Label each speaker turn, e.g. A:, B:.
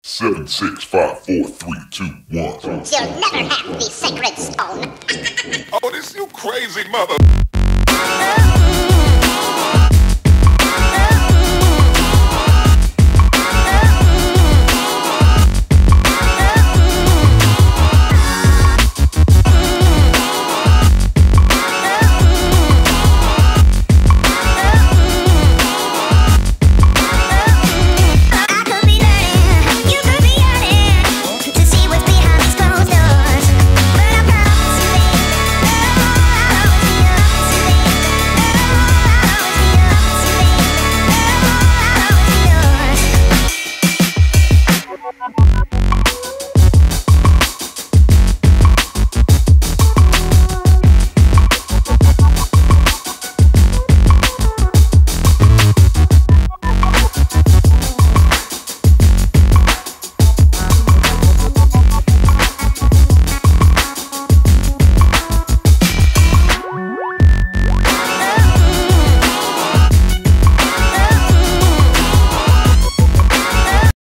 A: 7, 6, 5, 4, 3, 2, 1.
B: You'll never have the sacred stone.
A: Oh, this you crazy mother.